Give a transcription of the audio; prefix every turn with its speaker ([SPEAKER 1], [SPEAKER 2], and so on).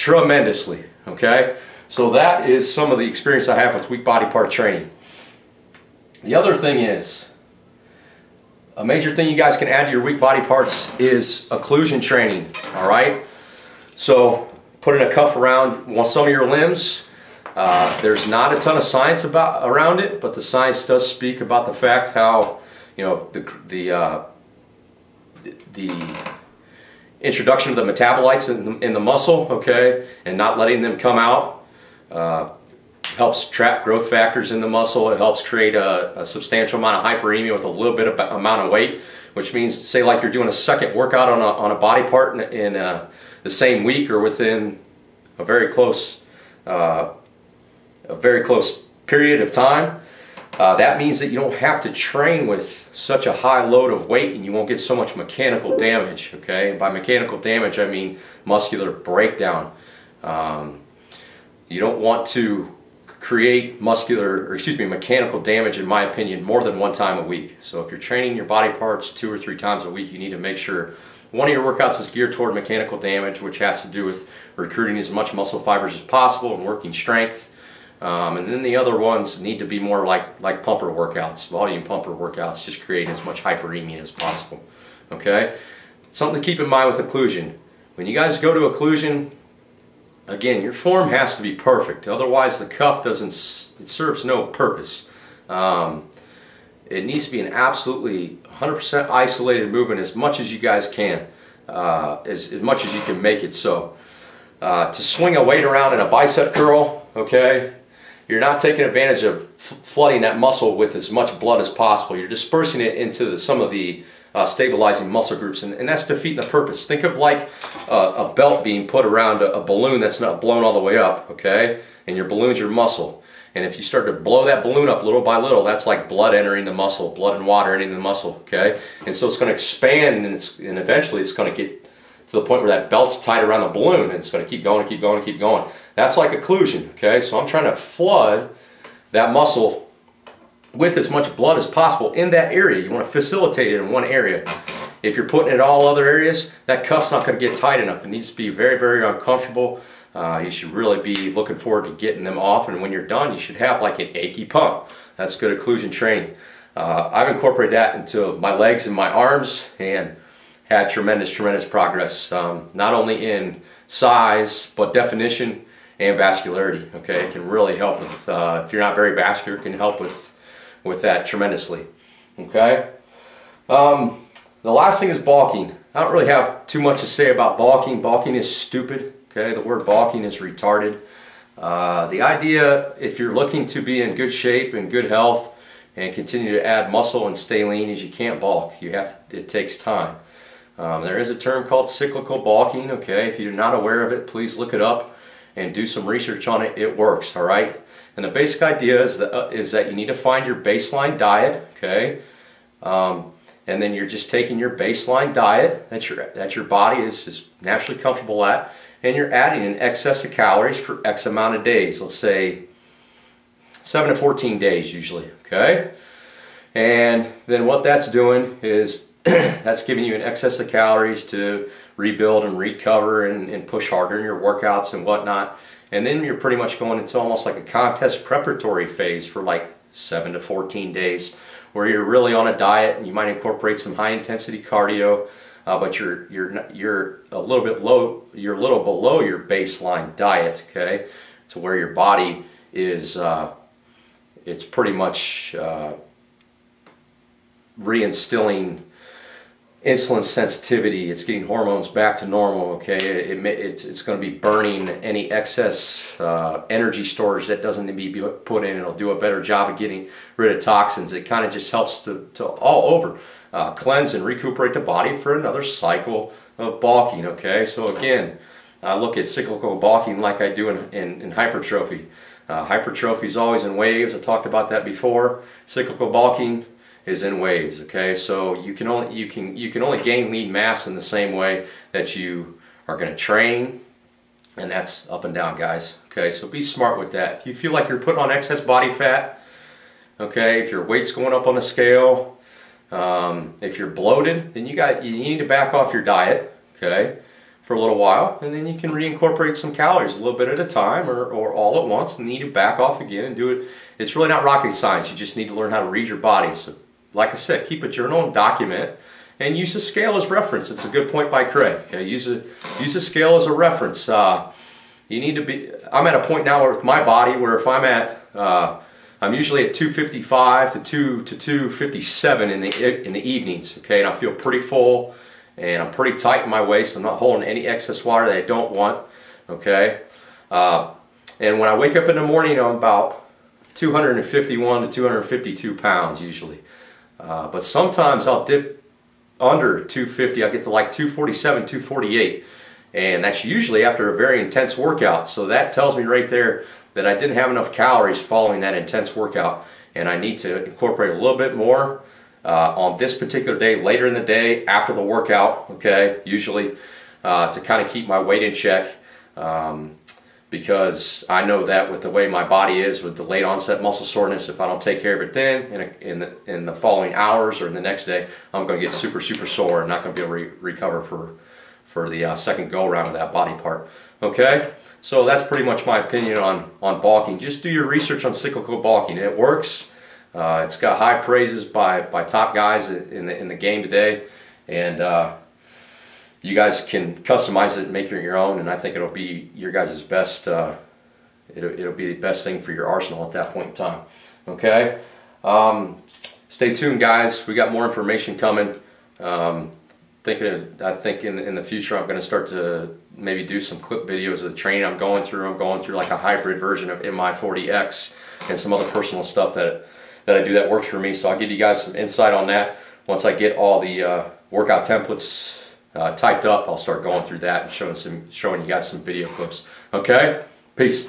[SPEAKER 1] tremendously, okay? So that is some of the experience I have with weak body part training. The other thing is, a major thing you guys can add to your weak body parts is occlusion training, all right? So putting a cuff around some of your limbs. There's not a ton of science around it, but the science does speak about the fact how, you know, the introduction of the metabolites in the muscle, okay, and not letting them come out helps trap growth factors in the muscle. It helps create a substantial amount of hyperemia with a little bit of amount of weight, which means, say like you're doing a second workout on a body part in the same week or within a very close period of time. That means that you don't have to train with such a high load of weight, and you won't get so much mechanical damage, okay? And by mechanical damage, I mean muscular breakdown. You don't want to create mechanical damage, in my opinion, more than one time a week. So if you're training your body parts 2 or 3 times a week, you need to make sure one of your workouts is geared toward mechanical damage, which has to do with recruiting as much muscle fibers as possible and working strength. And then the other ones need to be more like pumper workouts, volume pumper workouts, just creating as much hyperemia as possible. Okay? Something to keep in mind with occlusion. When you guys go to occlusion, again, your form has to be perfect. Otherwise, the cuff it serves no purpose. It needs to be an absolutely 100% isolated movement as much as you guys can, as much as you can make it so. To swing a weight around in a bicep curl, okay, you're not taking advantage of flooding that muscle with as much blood as possible. You're dispersing it into some of the stabilizing muscle groups, and that's defeating the purpose. Think of like a belt being put around a balloon that's not blown all the way up, okay? And your balloon's your muscle. And if you start to blow that balloon up little by little, that's like blood entering the muscle, blood and water entering the muscle, okay? And so it's going to expand, and eventually it's going to get to the point where that belt's tied around the balloon, and it's going to keep going, keep going, keep going. That's like occlusion, okay? So I'm trying to flood that muscle with as much blood as possible in that area. You want to facilitate it in one area. If you're putting it in all other areas, that cuff's not going to get tight enough. It needs to be very, very uncomfortable. You should really be looking forward to getting them off, and when you're done, you should have like an achy pump. That's good occlusion training. I've incorporated that into my legs and my arms and had tremendous, tremendous progress, not only in size, but definition and vascularity. Okay, it can really help with, if you're not very vascular, it can help with that tremendously. Okay. The last thing is balking. I don't really have too much to say about balking. Balking is stupid. Okay, the word balking is retarded. The idea, if you're looking to be in good shape and good health and continue to add muscle and stay lean, is you can't bulk. It takes time. There is a term called cyclical bulking. Okay, if you're not aware of it, please look it up and do some research on it. It works, all right? And the basic idea is that you need to find your baseline diet, okay? And then you're just taking your baseline diet that your body is naturally comfortable at, and you're adding an excess of calories for X amount of days. Let's say 7 to 14 days usually, okay? And then what that's doing is that's giving you an excess of calories to rebuild and recover and push harder in your workouts and whatnot. And then you're pretty much going into almost like a contest preparatory phase for like 7 to 14 days, where you're really on a diet, and you might incorporate some high intensity cardio, but you're a little bit low. You're a little below your baseline diet, okay, to where your body is. It's pretty much reinstilling insulin sensitivity. It's getting hormones back to normal, okay? It's going to be burning any excess energy storage that doesn't need to be put in. It'll do a better job of getting rid of toxins. It kind of just helps to all over cleanse and recuperate the body for another cycle of bulking, okay? So again, I look at cyclical bulking like I do in hypertrophy. Hypertrophy is always in waves. I talked about that before. Cyclical bulking is in waves, okay? So you can only gain lean mass in the same way that you are going to train, and that's up and down, guys. Okay, so be smart with that. If you feel like you're putting on excess body fat, okay, if your weight's going up on the scale, if you're bloated, then you need to back off your diet, okay? for a little while, and then you can reincorporate some calories a little bit at a time or all at once, and then you back off again and do it. It's really not rocket science. You just need to learn how to read your body. So like I said, keep a journal and document, and use a scale as reference. It's a good point by Craig. Okay? Use a scale as a reference. You need to be. I'm at a point now with my body where if I'm at, I'm usually at 255 to 257 in the evenings. Okay, and I feel pretty full, and I'm pretty tight in my waist. I'm not holding any excess water that I don't want. Okay, and when I wake up in the morning, I'm about 251 to 252 pounds usually. But sometimes I'll dip under 250. I get to like 247, 248. And that's usually after a very intense workout. So that tells me right there that I didn't have enough calories following that intense workout. And I need to incorporate a little bit more on this particular day, later in the day, after the workout, okay, usually, to kind of keep my weight in check. Because I know that with the way my body is, with the late onset muscle soreness, if I don't take care of it then, in the following hours or in the next day, I'm going to get super, super sore and not going to be able to recover for the second go around of that body part. Okay, so that's pretty much my opinion on bulking. Just do your research on cyclical bulking. It works. It's got high praises by top guys in the game today, and you guys can customize it and make it your own. And I think it'll be your guys' best. It'll be the best thing for your arsenal at that point in time. Okay, stay tuned, guys. We got more information coming. I think in the future I'm going to start to maybe do some clip videos of the training I'm going through. I'm going through like a hybrid version of MI40X and some other personal stuff that I do that works for me. So I'll give you guys some insight on that. Once I get all the workout templates typed up, I'll start going through that and showing you guys some video clips. Okay? Peace.